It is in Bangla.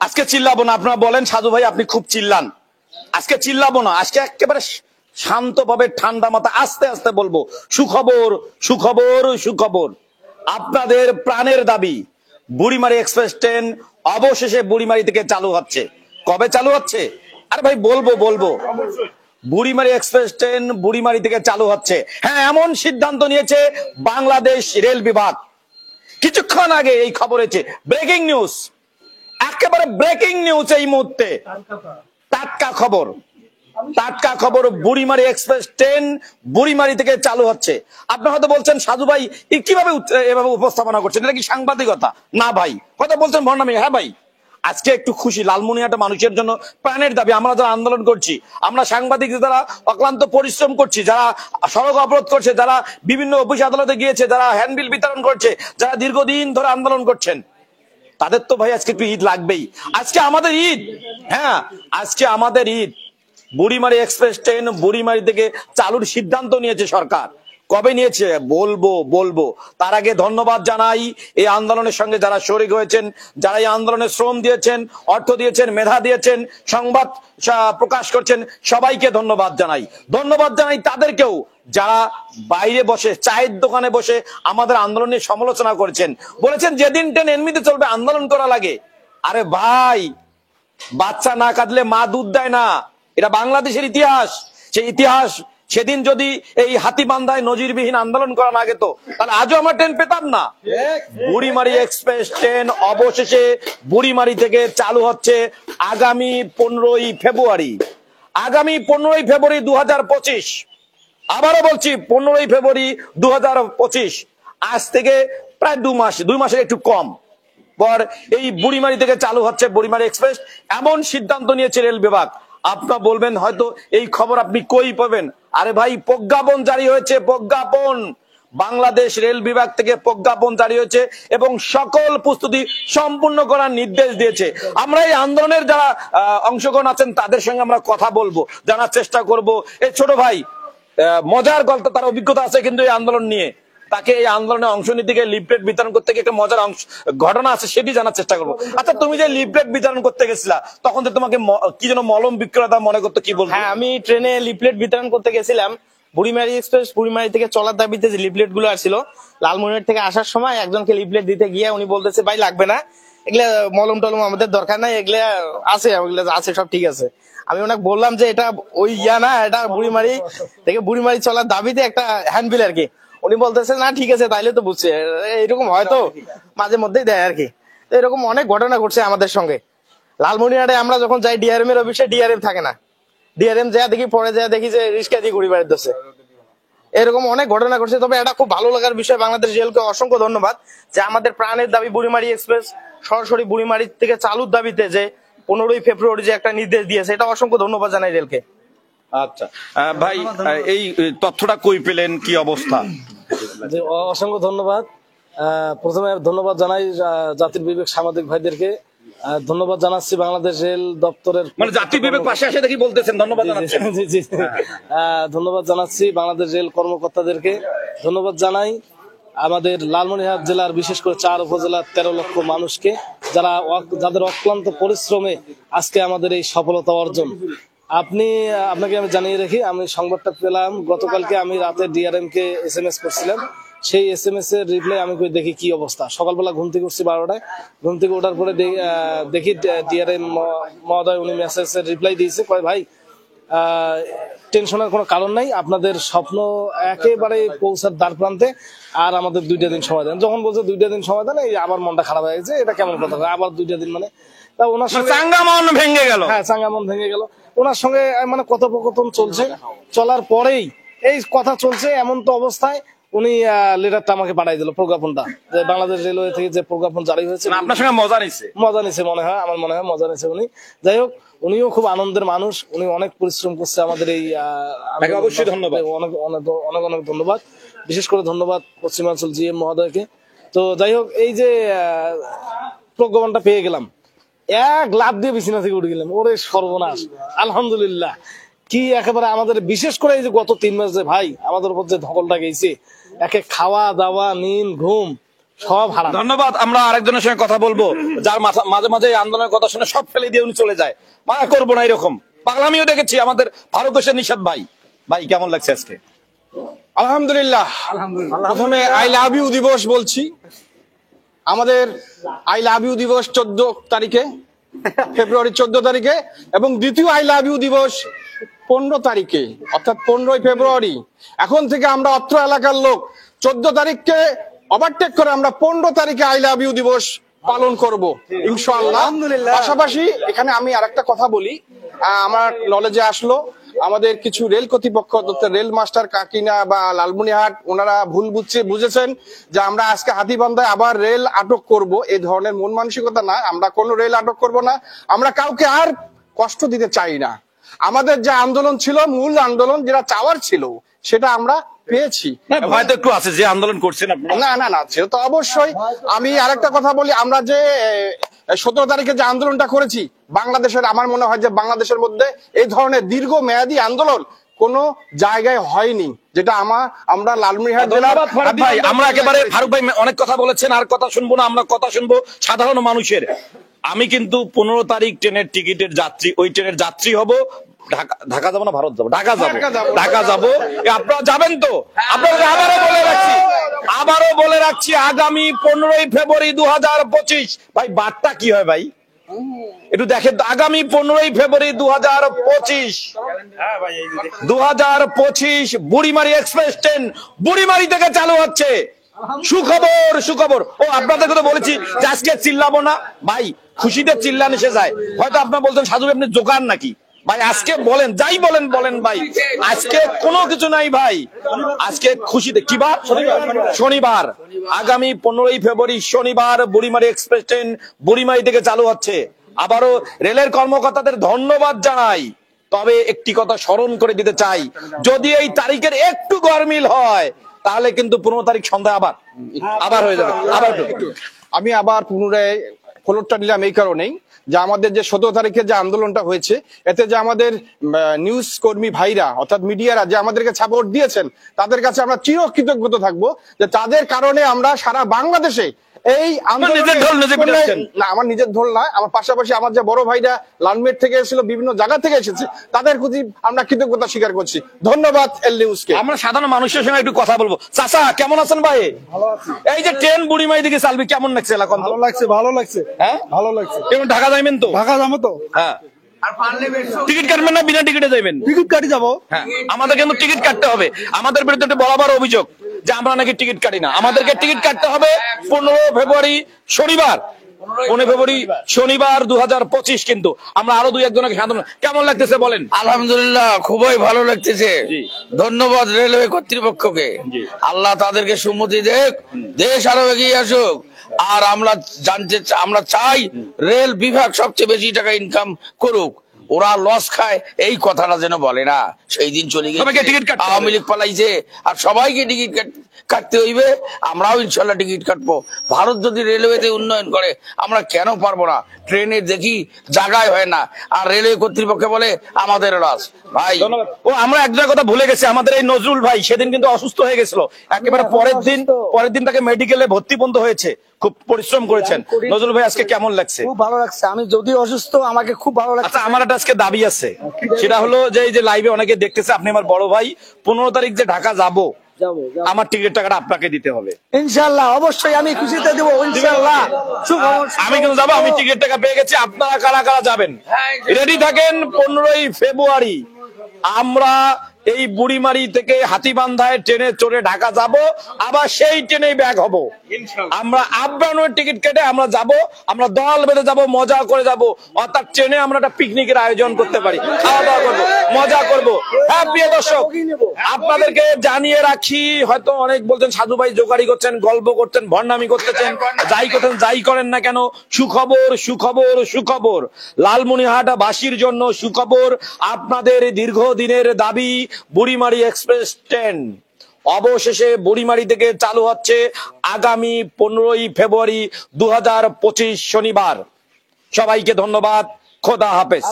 আজকে চিল্লাবো না, আপনারা বলেন সাধু ভাই আপনি খুব চিল্লান, আজকে চিল্লাবো না, আজকে একেবারে শান্তভাবে ঠান্ডা মাথা আস্তে আস্তে বলবো। সুখবর সুখবর সুখবর, আপনাদের প্রাণের দাবি বুড়িমারি এক্সপ্রেস ট্রেন অবশেষে বুড়িমারি থেকে চালু হচ্ছে। কবে চালু হচ্ছে? আরে ভাই বলবো বলবো, বুড়িমারি এক্সপ্রেস ট্রেন বুড়িমারি থেকে চালু হচ্ছে। হ্যাঁ, এমন সিদ্ধান্ত নিয়েছে বাংলাদেশ রেল বিভাগ। কিছুক্ষণ আগে এই খবর হয়েছে, ব্রেকিং নিউজ, একেবারে ব্রেকিং নিউজ এই মুহূর্তে, টাটকা খবর, টাটকা খবর। বুড়িমারি এক্সপ্রেস ট্রেন বুড়িমারি থেকে চালু হচ্ছে। আপনি হয়তো বলছেন সাধু ভাই কিভাবে এভাবে উপস্থাপনা করছেন, এটা কি সাংবাদিকতা? না ভাই, কথা বলছেন ভণ্ডামি। হ্যাঁ ভাই, আজকে একটু খুশি, লালমনিরহাটে মানুষের জন্য প্রাণের দাবি। আমরা যারা আন্দোলন করছি, আমরা সাংবাদিক যারা অক্লান্ত পরিশ্রম করছি, যারা সড়ক অবরোধ করছে, যারা বিভিন্ন অফিস আদালতে গিয়েছে, যারা হ্যান্ডবিল বিতরণ করছে, যারা দীর্ঘদিন ধরে আন্দোলন করছেন, তাদের তো ভাই আজকে একটু ঈদ লাগবেই। আজকে আমাদের ঈদ, হ্যাঁ আজকে আমাদের ঈদ। বুড়িমারি এক্সপ্রেস ট্রেন বুড়িমারি থেকে চালুর সিদ্ধান্ত নিয়েছে সরকার। কবে নিয়েছে বলবো বলবো, তার আগে ধন্যবাদ জানাই এই আন্দোলনের সঙ্গে যারা শরীক হয়েছেন, যারা এই আন্দোলনে শ্রম দিয়েছেন, অর্থ দিয়েছেন, মেধা দিয়েছেন, সংবাদ প্রকাশ করছেন, সবাইকে ধন্যবাদ জানাই। ধন্যবাদ জানাই তাদেরকেও যারা বাইরে বসে চায়ের দোকানে বসে আমাদের আন্দোলনের সমালোচনা করেছেন, বলেছেন যেদিন ট্রেন এমনিতে চলবে আন্দোলন করা লাগে। আরে ভাই, বাচ্চা না কাঁদলে মা দুধ দেয় না, এটা বাংলাদেশের ইতিহাস। সেই ইতিহাস সেদিন যদি এই হাতিবান্ধায় নজিরবিহীন আন্দোলন করা না যেত, তাহলে আজও আমরা ট্রেন পেতাম না। বুড়িমারি এক্সপ্রেস ট্রেন অবশেষে বুড়িমারি থেকে চালু হচ্ছে আগামী 15ই ফেব্রুয়ারি। আগামী 15ই ফেব্রুয়ারি 2025। আবারও বলছি 15ই ফেব্রুয়ারি 2025। আজ থেকে প্রায় 2 মাসের একটু কম পর এই বুড়িমারি থেকে চালু হচ্ছে বুড়িমারি এক্সপ্রেস। এমন সিদ্ধান্ত নিয়েছে রেল বিভাগ। আপনারা বলবেন হয়তো এই খবর আপনি কই পাবেন। আরে ভাই, প্রজ্ঞাপন জারি হয়েছে, প্রজ্ঞাপন, বাংলাদেশ রেল বিভাগ থেকে প্রজ্ঞাপন জারি হয়েছে এবং সকল প্রস্তুতি সম্পূর্ণ করার নির্দেশ দিয়েছে। আমরা এই আন্দোলনের যারা অংশগ্রহণ আছেন তাদের সঙ্গে আমরা কথা বলবো, জানার চেষ্টা করব। এই ছোট ভাই মজার গল্প, তার অভিজ্ঞতা আছে কিন্তু এই আন্দোলন নিয়ে, তাকে এই আন্দোলনে অংশ নিতে গিয়ে লিফলেট বিতরণ করতে গিয়ে একটা মজার ঘটনা আছে, সেটি জানার চেষ্টা করবো। আচ্ছা, তুমি যে লিফলেট বিতরণ করতে গেছিলা, তখন তো তোমাকে কি যেন মলম বিক্রেতা মনে করতো, কি বলবো? হ্যাঁ, আমি ট্রেনে লিফলেট বিতরণ করতে গেছিলাম। বুড়িমারি এক্সপ্রেস বুড়িমারি থেকে চলার দাবিতে যে লিফলেট গুলো আসছিল, লালমনিরহাট থেকে আসার সময় একজনকে লিফলেট দিতে গিয়ে উনি বলতেছে ভাই লাগবে না, এগুলা মলম টলম আমাদের দরকার নাই, এগুলা আছে, এগুলা আছে, সব ঠিক আছে। আমি ওনাকে বললাম যে এটা ওই না, এটা বুড়িমারি থেকে বুড়িমারি চলার দাবিতে একটা হ্যান্ডবিল আর কি। উনি বলতেছে না ঠিক আছে, তাইলে তো বুঝছে, এরকম হয়তো মাঝে মধ্যেই দেয় আর কি। তো এরকম অনেক ঘটনা ঘটছে আমাদের সঙ্গে। লালমনিরহাটে আমরা যখন যাই ডিআরএম এর অফিসে, ডিআরএম থাকে না, ডিআরএম যা দেখি, পরে যা দেখি যে রিস্কা দিয়ে ঘুরি বাড়ির দোষে। এরকম অনেক ঘটনা ঘটছে। তবে এটা খুব ভালো লাগার বিষয়, বাংলাদেশ রেলকে অসংখ্য ধন্যবাদ যে আমাদের প্রাণের দাবি বুড়িমারি এক্সপ্রেস সরাসরি বুড়িমারি থেকে চালুর দাবিতে যে 15ই ফেব্রুয়ারি যে একটা নির্দেশ দিয়েছে, এটা অসংখ্য ধন্যবাদ জানাই রেলকে। আচ্ছা ভাই, এই তথ্যটা কই পেলেন, কি অবস্থা? অসংখ্য ধন্যবাদ। প্রথমে ধন্যবাদ জানাই জাতির বিবেক সাংবাদিক ভাইদেরকে, ধন্যবাদ জানাচ্ছি বাংলাদেশ রেল দপ্তরের, মানে জাতির বিবেক পাশে এসে দেখি বলতেছেন ধন্যবাদ জানাচ্ছেন। জি জি, ধন্যবাদ জানাচ্ছি বাংলাদেশ রেল কর্মকর্তাদেরকে, ধন্যবাদ জানাই আমাদের লালমনিরহাট জেলার বিশেষ করে 4 উপজেলার 13 লক্ষ মানুষকে, যাদের অক্লান্ত পরিশ্রমে আজকে আমাদের এই সফলতা অর্জন। আপনাকে আমি জানিয়ে রাখি, আমি সংবাদটা পেলাম গতকালকে, আমি রাতে ডিআরএম কে SMS করছিলাম, সেই SMS এর রিপ্লাই আমি দেখি কি অবস্থা। সকালবেলা ঘুম থেকে উঠছি 12টায়, ঘুম থেকে ওঠার পরে দেখি ডিআরএম মহোদয় উনি মেসেজের রিপ্লাই দিয়েছে, কয় ভাই টেনশনের কোনো কারণ নাই, আপনাদের স্বপ্ন একেবারে পৌঁছার দ্বার প্রান্তে, আর আমাদের 2টা দিন সময় দেন। যখন বলছে 2টা দিন সময় দেন, এই আবার মনটা খারাপ হয়ে গেছে, এটা কেমন কথা, আবার 2টা দিন মানে। তা ওনার সঙ্গে চাঙ্গা মন ভেঙে গেল। হ্যাঁ, চাঙ্গা মন ভেঙে গেল। ওনার সঙ্গে মানে কথোপকথন চলছে, চলার পরেই এই কথা চলছে, এমন তো অবস্থায় উনি লেটারটা আমাকে পাঠাই দিল, প্রজ্ঞাপনটা, যে বাংলাদেশ রেলওয়ে থেকে যে প্রজ্ঞাপন জারি হয়েছে। আপনার সঙ্গে মজা নিছে মনে হয়, আমার মনে হয় মজা নিছে উনি। যাই হোক, উনিও খুব আনন্দের মানুষ, উনি অনেক পরিশ্রম করছে আমাদের এই, অবশ্যই ধন্যবাদ, অনেক অনেক অনেক ধন্যবাদ। বিশেষ করে ধন্যবাদ পশ্চিমাঞ্চল GM মহোদয়কে। তো যাই হোক, এই যে প্রজ্ঞাপনটা পেয়ে গেলাম, এক লাফ দিয়ে বিছানা থেকে উঠে গেলাম, ওরে সর্বনাশ, আলহামদুলিল্লাহ। কি একেবারে আমাদের বিশেষ করে এই যে গত 3 মাস যে ভাই আমাদের উপর যে ধকলটা গেছে, একে খাওয়া দাওয়া, নিন ঘুম সব হারাম। ধন্যবাদ। আমরা আরেকজনের সঙ্গে কথা বলবো, যার মাঝে মাঝে এই আন্দোলনের কথা শুনে সব ফেলে দিয়ে উনি চলে যায়। মানা করবো না এরকম পাগলামিও দেখেছি। আমাদের ফারুক হোসেন নিশাদ ভাই, ভাই কেমন লাগছে আজকে? আলহামদুলিল্লাহ। প্রথমে আই লাভ ইউ দিবস বলছি। আমাদের আই লাভ ইউ দিবস 14 তারিখে, ফেব্রুয়ারি 14 তারিখে, এবং দ্বিতীয় আই লাভ ইউ দিবস 15 তারিখে, অর্থাৎ 15ই ফেব্রুয়ারি। এখন থেকে আমরা অত্র এলাকার লোক 14 তারিখকে ওভারটেক করে আমরা 15 তারিখে আই লাভ ইউ দিবস পালন করব ইনশাআল্লাহ। পাশাপাশি এখানে আমি আরেকটা কথা বলি, আমার নলেজে আসলো আমাদের কিছু রেল কর্তৃপক্ষ, রেল মাস্টার কাকিনা বা লালমনিরহাট, ওনারা ভুল বুঝেছেন যে আমরা আজকে হাতীবান্ধায় আবার রেল আটক করব। এই ধরনের মন মানসিকতা না, আমরা কোনো রেল আটক করব না। আমরা কাউকে আর কষ্ট দিতে চাই না। আমাদের যে আন্দোলন ছিল, মূল আন্দোলন যেটা চাওয়ার ছিল, সেটা আমরা পেয়েছি। হয়তো একটু আছে যে আন্দোলন করছেন আপনারা। না না না, সেটা তো অবশ্যই। আমি আরেকটা কথা বলি, আমরা যে 17 তারিখে যে আন্দোলনটা করেছি, বাংলাদেশের, আমার মনে হয় যে বাংলাদেশের মধ্যে এই ধরনের দীর্ঘ মেয়াদী আন্দোলন কোন জায়গায় হয়নি, যেটা আমরা লালমনিরহাট জেলার। ফারুক ভাই, আমরা একেবারে, ফারুক ভাই অনেক কথা বলেছেন, আর কথা শুনবো না। আমরা কথা শুনবো সাধারণ মানুষের। আমি কিন্তু 15 তারিখ ট্রেনের টিকিটের যাত্রী, ওই ট্রেনের যাত্রী হব। ঢাকা যাবো না ভারত যাবো? ঢাকা যাবো। আপনারা যাবেন তো? আপনাদের আবারও বলে রাখছি আগামী 15ই ফেব্রুয়ারি 2025। ভাই বারটা কি হয় ভাই একটু দেখেন তো। আগামী 15ই ফেব্রুয়ারি 2025 বুড়িমারি এক্সপ্রেস ট্রেন বুড়িমারি থেকে চালু হচ্ছে। সুখবর। ও আপনাদেরকে তো বলেছি যে আজকে চিল্লাবো না ভাই, খুশিতে চিল্লান এসে যায়। হয়তো আপনার বলতেন সাধু আপনি জোকার নাকি ভাই, আজকে বলেন, যাই বলেন ভাই, আজকে কোনো কিছু নাই ভাই। আজকে খুশিতে কি বার? শনিবার। আগামী 15ই ফেব্রুয়ারি শনিবার বুড়িমারি এক্সপ্রেস ট্রেন বুড়িমারি থেকে চালু হচ্ছে। আবারও রেলের কর্মকর্তাদের ধন্যবাদ জানাই। তবে একটি কথা স্মরণ করে দিতে চাই, যদি এই তারিখের একটু গরমিল হয় তাহলে কিন্তু 15 তারিখ সন্ধ্যা আবার হয়ে যাবে। আমি আবার পুনরায় খোলটটা নিলাম এই কারণেই যে আমাদের যে 17 তারিখে যে আন্দোলনটা হয়েছে, এতে যে আমাদের নিউজ কর্মী ভাইরা, অর্থাৎ মিডিয়ারা যে আমাদেরকে সাপোর্ট দিয়েছেন, তাদের কাছে আমরা চিরকৃতজ্ঞ থাকবো যে তাদের কারণে আমরা সারা বাংলাদেশে এই না, আমার নিজের ঢোল না, আমার পাশাপাশি আমার যে বড় ভাইরা লালমেট থেকে এসেছিল, বিভিন্ন জায়গা থেকে এসেছে, তাদের প্রতি আমরা কৃতজ্ঞতা স্বীকার করছি। ধন্যবাদ এল নিউজকে। আমরা সাধারণ মানুষের সঙ্গে একটু কথা বলবো। চাচা কেমন আছেন ভাই? এই যে ট্রেন বুড়িমারি দিকে চালবে, কেমন লাগছে এলাকা? ভালো লাগছে। হ্যাঁ ভালো লাগছে। কেমন ঢাকা যাইবেন তো? ঢাকা যাবো তো। হ্যাঁ। টিকিট কাটবেন না বিনা টিকিটে যাইবেন? টিকিট কাটি যাবো। হ্যাঁ, আমাদের কিন্তু টিকিট কাটতে হবে। আমাদের বিরুদ্ধে একটা বরাবর অভিযোগ যে আমরা নাকি টিকিট কাটি না। আমাদেরকে টিকিট কাটতে হবে 15 ফেব্রুয়ারি শনিবার, 15 ফেব্রুয়ারি শনিবার 2025। কিন্তু আমরা আরো 2-1 জনকে কেমন লাগতেছে বলেন? আলহামদুলিল্লাহ, খুবই ভালো লাগতেছে। ধন্যবাদ রেলওয়ে কর্তৃপক্ষকে। আল্লাহ তাদেরকে সুমতি দেখ, দেশ আরো এগিয়ে আসুক। আর আমরা চাই রেল বিভাগ সবচেয়ে বেশি টাকা ইনকাম করুক। ওরা লস খায় এই কথাটা যেন বলে না। সেই দিন চলে গেছে, আওয়ামী লীগ পালাইছে, আর সবাইকে টিকিট কাটতে হইবে। আমরাও ইনশাল্লাহ টিকিট কাটবো। ভারত যদি রেলওয়েতে উন্নয়ন করে, আমরা কেন পারবো না? ট্রেনে দেখি জায়গায় হয় না, আর রেলওয়ে কর্তৃপক্ষ বলে আমাদের লস। ভাই ও, আমরা একটা কথা ভুলে গেছি, আমাদের এই নজরুল ভাই সেদিন কিন্তু অসুস্থ হয়ে গেছিল। একেবারে পরের দিন তাকে মেডিকেলে ভর্তি বন্ধ হয়েছে। খুব পরিশ্রম করেছেন নজরুল ভাই। আজকে কেমন লাগছে? খুব ভালো লাগছে। আমি যদি অসুস্থ, আমাকে খুব ভালো লাগছে। আচ্ছা, আমার একটা আজকে দাবি আছে, সেটা হলো যে এই যে লাইভে অনেকে দেখতেছে, আপনি আমার বড় ভাই, 15 তারিখ যে ঢাকা যাবো, আমার টিকিট টাকাটা আপনাকে দিতে হবে ইনশাআল্লাহ। অবশ্যই আমি খুশিতে দেবো ইনশাআল্লাহ। আমি কিন্তু যাবো, আমি টিকিট টাকা পেয়ে গেছি। আপনারা কারা কারা যাবেন রেডি থাকেন? 15ই ফেব্রুয়ারি আমরা এই বুড়িমারি থেকে হাতীবান্ধায় ট্রেনে চড়ে ঢাকা যাব, আবার সেই ট্রেনেই ব্যাক হব। আমরা আপ ডাউনের টিকিট কেটে আমরা যাব, আমরা দল বেঁধে যাব, মজা করে যাব। অর্থাৎ ট্রেনে আমরা একটা পিকনিকের আয়োজন করতে পারি, খাওয়া দাওয়া করবো, মজা করবো। হ্যাঁ প্রিয় দর্শক, আপনাদেরকে জানিয়ে রাখি, হয়তো অনেক বলছেন সাধু ভাই জোগাড়ি করছেন, গল্প করছেন, ভণ্ডামি করতেছেন, যাই করেন না কেন, সুখবর লালমনিরহাট বাসীর জন্য সুখবর। আপনাদের দীর্ঘদিনের দাবি বুড়িমারি এক্সপ্রেস ট্রেন অবশেষে বুড়িমারি থেকে চালু হচ্ছে আগামী 15ই ফেব্রুয়ারি 2025 শনিবার। সবাইকে ধন্যবাদ। খোদা হাফেজ।